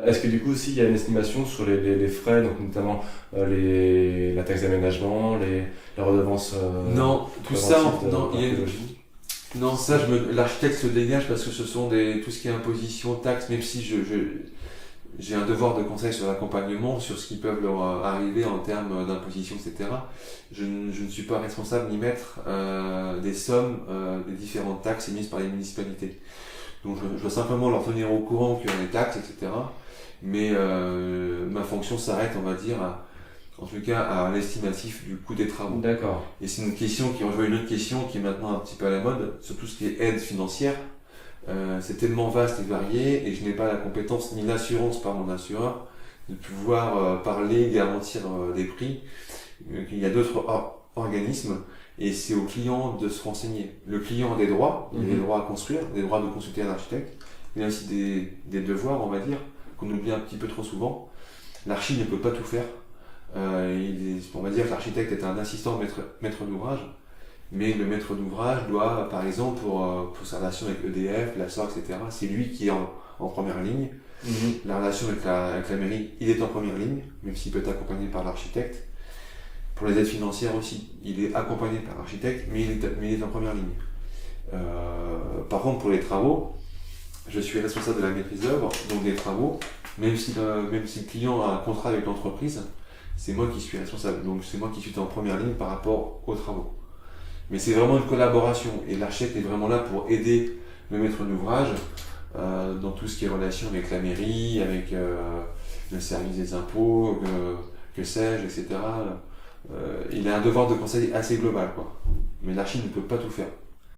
Est-ce que du coup aussi il y a une estimation sur les frais, donc notamment la taxe d'aménagement, les redevances Non, tout ça, préventives non, d'archéologie? non, ça, l'architecte se dégage parce que ce sont tout ce qui est imposition, taxes, même si j'ai un devoir de conseil sur l'accompagnement, sur ce qui peut leur arriver en termes d'imposition, etc. Je ne suis pas responsable ni maître des sommes des différentes taxes émises par les municipalités. Donc je dois simplement leur tenir au courant qu'il y a des taxes, etc. Mais ma fonction s'arrête, on va dire, en tout cas à l'estimatif du coût des travaux. D'accord. Et c'est une question qui rejoint une autre question qui est maintenant un petit peu à la mode, sur tout ce qui est aide financière. C'est tellement vaste et varié et je n'ai pas la compétence ni l'assurance par mon assureur de pouvoir parler, garantir des prix. Il y a d'autres organismes et c'est au client de se renseigner. Le client a des droits, il a des droits à construire, des droits de consulter un architecte, il a aussi des devoirs, on va dire, qu'on oublie un petit peu trop souvent. L'archi ne peut pas tout faire. On va dire que l'architecte est un assistant maître d'ouvrage, mais le maître d'ouvrage doit, par exemple, pour sa relation avec EDF, la SOR, etc., c'est lui qui est en première ligne. La relation avec la mairie, il est en première ligne, même s'il peut être accompagné par l'architecte. Pour les aides financières aussi, il est accompagné par l'architecte, mais il est en première ligne. Par contre, pour les travaux, je suis responsable de la maîtrise d'œuvre, donc des travaux, même si le client a un contrat avec l'entreprise, c'est moi qui suis responsable. Donc c'est moi qui suis en première ligne par rapport aux travaux. Mais c'est vraiment une collaboration et l'architecte est vraiment là pour aider le maître d'ouvrage dans tout ce qui est relation avec la mairie, avec le service des impôts, que sais-je, etc. Il a un devoir de conseil assez global, quoi. Mais l'archi ne peut pas tout faire.